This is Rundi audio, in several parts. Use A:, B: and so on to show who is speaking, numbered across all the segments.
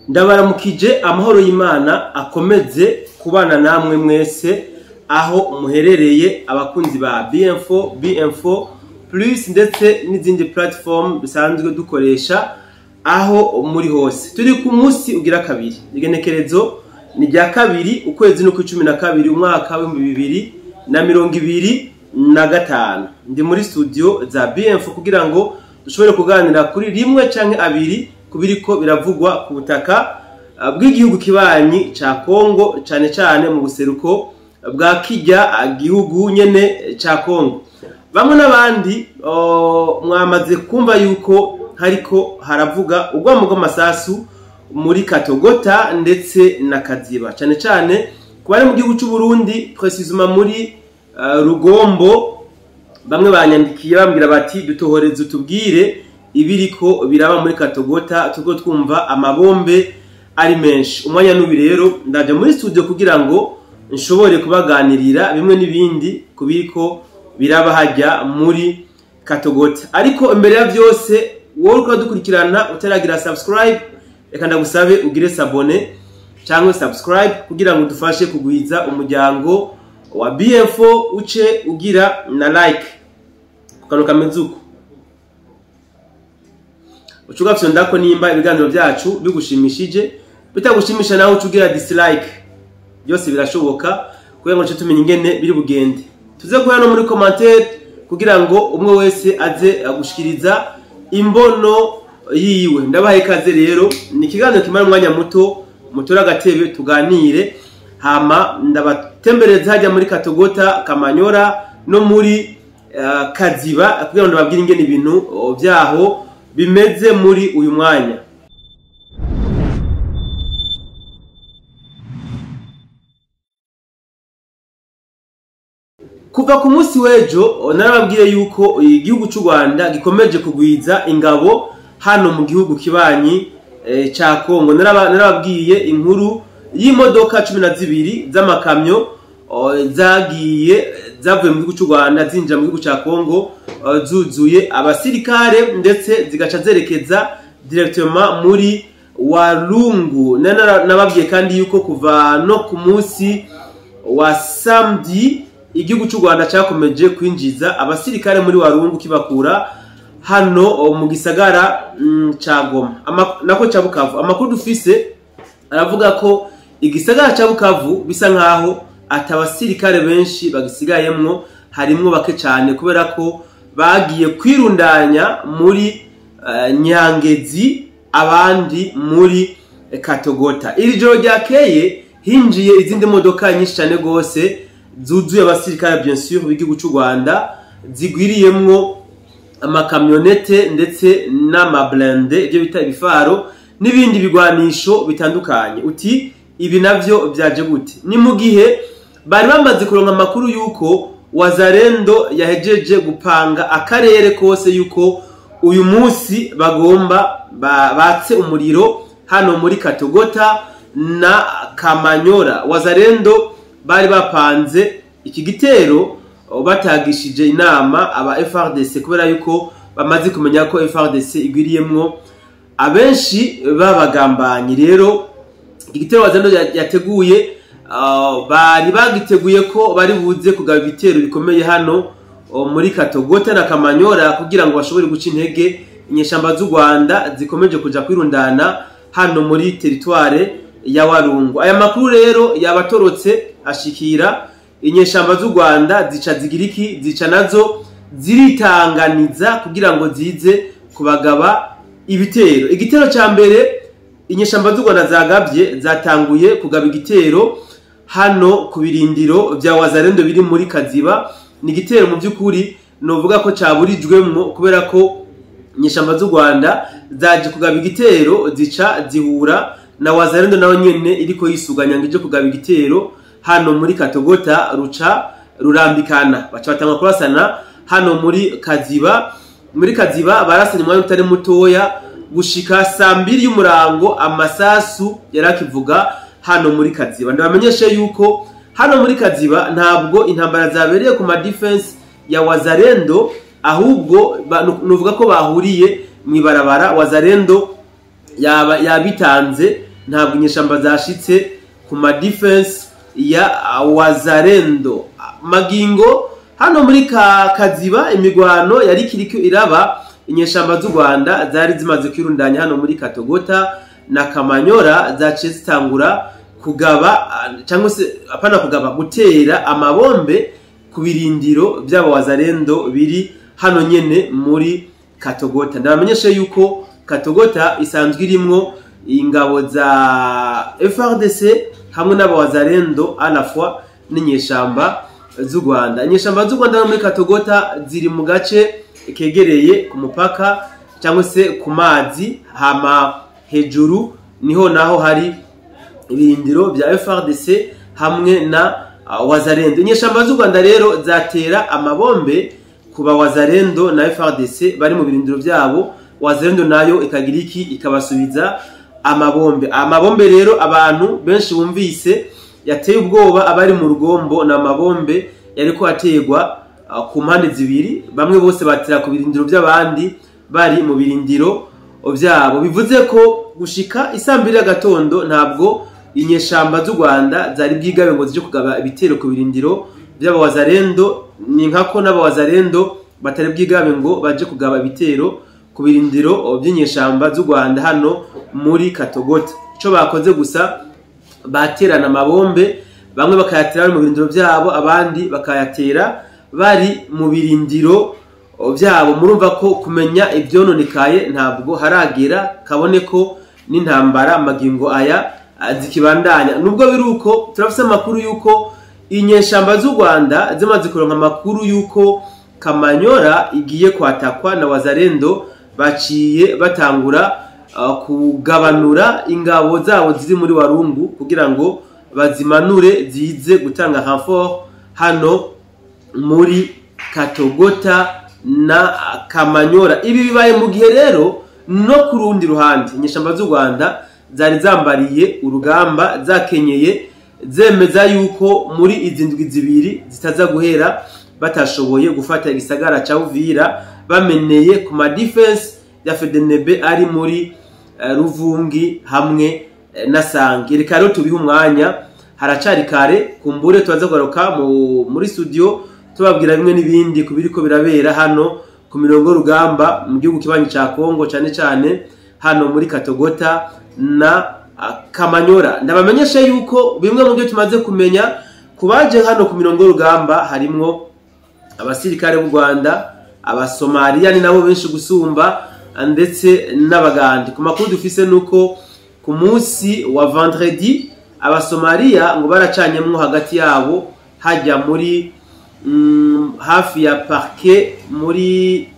A: Ndabaramukije amahoro y'Imana akomeze kubana namwe mwese aho muherereye abakunzi ba BM4 Plus ndetse n'izindi platform bisanzwe dukoresha aho muri hose. Turi ku munsi ugira kabiri. Igenekerezo ni rya kabiri ukwezi no ku 12 umwaka wa 2025. Ndi muri studio za BM4 kugira ngo dushobore kuganira kuri rimwe canke abiri kubiriko biravugwa ku butaka bw'igihugu kibanyi ca Kongo, cane cane mu buseruko bwa kirya gihugu nyene ca Kongo. Bamwe n'abandi mwamaze kumva yuko hariko haravuga ugwamo rw'amasasu muri Katogota ndetse na Kaziba, cane cane kubari mu gihugu cy'u Burundi, precisement muri Rugombo. Bamwe banyandikiye bambwira bati dutohoreze utubwire ibiriko biraba muri Katogota, tugo twumva amabombe ari menshi. Umwanya nubi rero ndaje muri studio kugira ngo nshobore kubaganirira bimwe n'ibindi kubiriko biraba hajya muri Katogota. Ariko imbere ya byose wowe uko dukurikirana utaragira subscribe, reka ndagusabe ugire s'abone cyangwa subscribe kugira ngo dufashe kugwiza umuryango wa BM4, uce ugira na like kukanuka mezuko. Ucugafyo ndako nimba ibiganiro byacu bigushimishije, bitagushimisha nawe ucugira dislike. Byose birashoboka kugira ngo tumenye ingene biri bugende. Tuze kuya no muri commentaire kugira ngo umwe wese aze agushikiriza imbono yiwe. Ndabaye kaze rero, ni ikiganiro kimara umwanya muto, mutora gatebe tuganire, hama ndabatembereza hajya muri Katogota, Kamanyora no muri Kaziba kugira ngo ndababwire ingene ibintu byaho bimeze muri uyu mwanya. Kuva ku munsi wejo narababwiye yuko igihugu cy'u Rwanda gikomeje kugwiza ingabo hano mu gihugu kibanyi ca Kongo. Narababwiye inkuru y'imodoka 12 z'amakamyo zavuye mu gihugu cy'u Rwanda zinjira mu gihugu ca Kongo, zuzuye abasirikare ndetse zigaca zerekeza directement muri Walungu. Nababwiye kandi yuko kuva no ku munsi wa samedi igihugu cy'u Rwanda cyakomeje kwinjiza abasirikare muri Walungu kibakura hano mu gisagara ca Goma nako ca Bukavu. Amakuru dufise aravuga ko igisagara ca Bukavu bisa nkaho atabasirikare benshi bagisigayemwo, harimwo bake cyane kubera ko bagiye kwirundanya muri Nyangezi, abandi muri Katogota. Iri joro ryakeye hinjiye izindi modoka nyinshi cyane gose zuzuye abasirikare bien sûr b'igihugu cy'u Rwanda, zigwiriyemwo amakamyonete ndetse n'amablende, ibyo bita ibifaro n'ibindi bigwanisho bitandukanye. Uti ibi navyo byaje gute? Ni mu gihe bari bamaze kuronka amakuru yuko Wazalendo yahejeje gupanga akarere kose yuko uyu munsi bagomba batse umuriro hano muri Katogota na Kamanyora. Wazalendo bari bapanze iki gitero batagishije inama aba FRDC kubera yuko bamaze kumenya ko FRDC igwiriyemwo abenshi babagambanyi. Rero igitero Wazalendo yateguye, bari bagiteguye ko bari buze kugaba ibitero bikomeye hano muri Katogota na Kamanyora kugira ngo bashobore guca intege inyeshamba z'u Rwanda zikomeje kuja kwirundana hano muri territoire ya Walungu. Aya makuru rero yabatorotse ashikira inyeshamba z'u Rwanda, zica zigiriki, zica nazo ziritanganiza kugira ngo zize kubagaba ibitero. Igitero ca mbere inyeshamba z'u Rwanda zagabye, zatanguye kugaba igitero hano ku birindiro bya Wazalendo biri muri Kaziba. Ni igitero mu by'ukuri novuga ko caburijwemwo kubera ko inyeshamba z'u Rwanda zaje kugaba igitero, zica zihura na Wazalendo nawe nyene iriko yisuganya ngije kugaba igitero hano muri Katogota, ruca rurambikana, baca batanga kurasana hano muri Kaziba. Muri Kaziba barasanye umwanya utari mutoya gushika saa 2 y'umurango, amasasu yarakivuga hano muri Kaziba. Ndabamenyeshe yuko hano muri Kaziba ntabwo intambara zabereye ku ma defense ya Wazalendo, ahubwo nuvuga ko bahuriye mwibarabara. Wazalendo yabitanze ntabwo inyeshamba zashitse ku ma defense ya Wazalendo. Magingo hano muri Kaziba imigwano yari kiriko iraba, inyeshamba z'u Rwanda zari zimaze kwirundanya hano muri Katogota na Kamanyora, zaciye zitangura kugaba cyangwa se apana kugaba, gutera amabombe ku birindiro by'aba Wazalendo biri hano nyene muri Katogota. Ndabamenyeshe yuko Katogota isanzwe irimwo ingabo za FRDC hamwe n'aba Wazalendo à la fois n'inyeshamba z'u Rwanda. Inyeshamba z'u Rwanda muri Katogota ziri mu gace kegereye ku mupaka cyangwa se ku mazi, hama hejuru niho naho hari ibirindiro bya FRDC hamwe na Wazalendo. Inyeshamba z'u Rwanda rero zatera amabombe kuba Wazalendo na FRDC bari mu birindiro byabo, Wazalendo nayo ikagira iki, ikabasubiza amabombe rero abantu benshi bumvise yateye ubwoba abari mu rugombo, na amabombe yariko ategwa ku mpande zibiri, bamwe bose batira ku birindiro by'abandi bari mu birindiro byabo. Bivuze ko gushika isambiri y'agatondo ntabwo inyeshamba z'u Rwanda zari bwigabe ngo zije kugaba ibitero ku birindiro by'aba Wazalendo, ni nkako n'aba Wazalendo batari bwigabe ngo baje kugaba ibitero ku birindiro by'inyeshamba z'u Rwanda hano muri Katogota. Ico bakoze gusa baterana amabombe, bamwe bakayatera mu birindiro byabo, abandi bakayatera bari mu birindiro byabo. Murumva ko kumenya ivyononekaye ntabwo haragera kabone ko n'intambara magingo aya zikibandanya. Nubwo biruko turafise amakuru yuko inyeshamba z'u Rwanda zimaze kuronka amakuru yuko Kamanyora igiye kwatakwa na Wazalendo, baciye batangura kugabanura ingabo zabo ziri muri Warungu kugira ngo bazimanure zize gutanga renfort hano muri Katogota na Kamanyora. Ibi bibaye mu gihe rero no ku rundi ruhande inyeshamba z'u Rwanda zari zambariye urugamba, zakenyeye, zemeza yuko muri izindwi zibiri zitaza guhera batashoboye gufata igisagara ca Uvira, bameneye ku ma defense ya FDNB ari muri Ruvungi hamwe na Sange. Reka rero tubihe umwanya, haracari kare, kumbure tubaza kugaruka muri studio tubabwira bimwe n'ibindi kubiriko birabera hano ku mirongo rugamba mu gihugu kibanyi ca Kongo, cyane cyane hano muri Katogota na Kamanyora. Ndabamenyesha yuko bimwe mu byo tumaze kumenya kubaje hano ku mirongo rugamba harimwo abasirikare b'u Rwanda, abasomaliya ni nabo benshi gusumba, ndetse n'abagandi. Ku makuru dufise nuko ku munsi wa vendredi abasomaliya ngo baracanyemwo hagati yabo hajya muri hafi ya parquet muri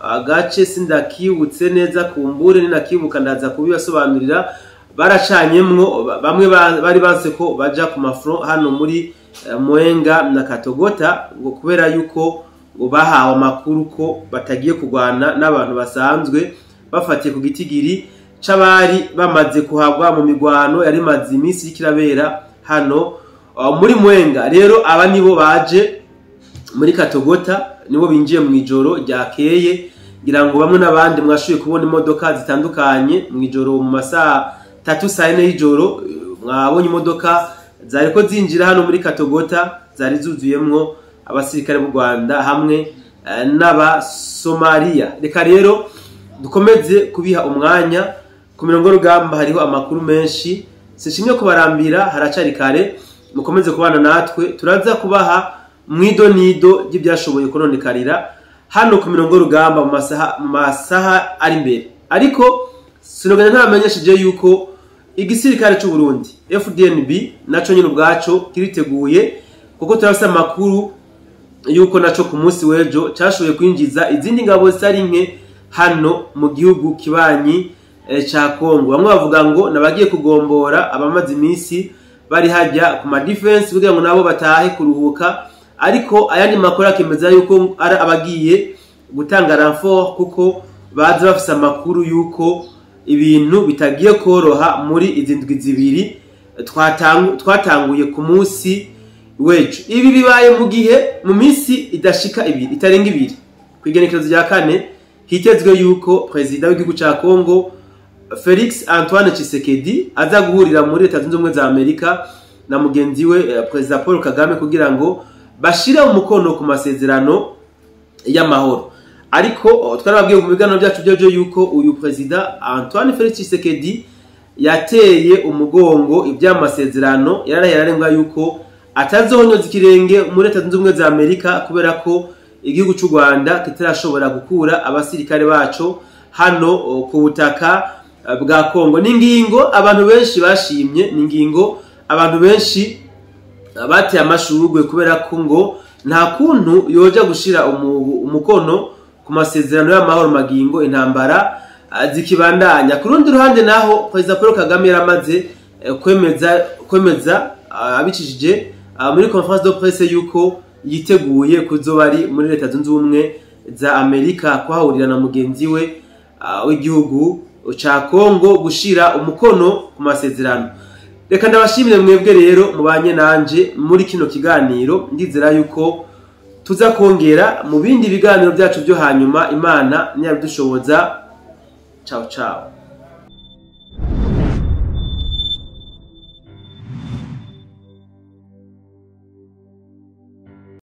A: agace sindakibutse neza, kumbure ni nakibuka ndaza kubibasobanurira. Baracanyemwo, bamwe bari banse ko baja ku mafront hano muri Mwenga na Katogota ngo kubera yuko ngo bahawe amakuru ko batagiye kugwana n'abantu basanzwe, bafatiye ku gitigiri c'abari bamaze kuhagwa mu migwano yari maze iminsi y'ikirabera hano muri Mwenga. Rero aba nibo baje muri Katogota, nibo binjiye mu ijoro ryakeye, ngira ngo bamwe n'abandi mwashuye kubona imodoka zitandukanye mu ijoro mu masaha 3-4 y'ijoro, mwabonye imodoka zariko zinjira hano muri Katogota, zari zuzuyemwo abasirikare b'u Rwanda hamwe n'abasomaliya. Reka rero dukomeze kubiha umwanya, ku mirongo rugamba hariho amakuru menshi, sishimye kubarambira, haracari kare, mukomeze kubana natwe, turaza kubaha mwido nido ry'ibyashoboye kunonekarira hano ku mirongo rugamba mu masaha ari imbere. Ariko sinoganya ntamenyesheje yuko igisirikare cy'u Burundi FDNB naco nyine ubwaco kiriteguye, kuko turafise amakuru yuko naco ku munsi wejo cyashoboye kwinjiza izindi ngabo zitari nke hano mu gihugu kibanyi ca Kongo. Bamwe bavuga ngo nabagiye kugombora abamaze iminsi bari hajya ku ma defense kugira ngo nabo batahe kuruhuka, ariko ayandi makuru akemeza yuko ari abagiye gutanga renfort, kuko baza bafise amakuru yuko ibintu bitagiye koroha muri izindwi zibiri twatanguye ku munsi wejo. Ibi bibaye mu gihe mu minsi idashika ibiri, itarenga ibiri, kwigenekerezo rya kane hitezwe yuko president w'igihugu ca Kongo Felix Antoine Tshisekedi aza guhurira muri Leta Zunze Ubumwe za Amerika na mugenzi we President Paul Kagame kugira ngo bashire umukono ku masezerano y'amahoro. Ariko twarababwiye mu biganiro byacu byo yuko uyu President Antoine Felix Tshisekedi yateye umugongo ibyamasezerano yararengwa yuko atazonyoza ikirenge muri Leta Zunze Ubumwe za Amerika kubera ko igihugu cy'u Rwanda kitarashobora gukura abasirikare bacu hano ku butaka bwa Kongo. Ningingo abantu benshi bashimye, ningingo abantu benshi bateye amashurwe kubera ko ngo nta kuntu yoja gushira umukono ku masezerano y'amahoro magingo intambara zikibandanya. Ku rundi ruhande naho President Paul Kagame yaramaze kwemeza abicishije muri conference de presse yuko yiteguye kuzobari muri Leta Zunze Ubumwe za Amerika kwahurira na mugenzi we w'igihugu ca Kongo gushira umukono ku masezerano. Reka ndabashimire mwebwe rero mubanye nanje muri kino kiganiro, ndizera yuko tuza kongera mu bindi biganiro byacu byo hanyuma. Imana niyabidushoboza. Ciao ciao.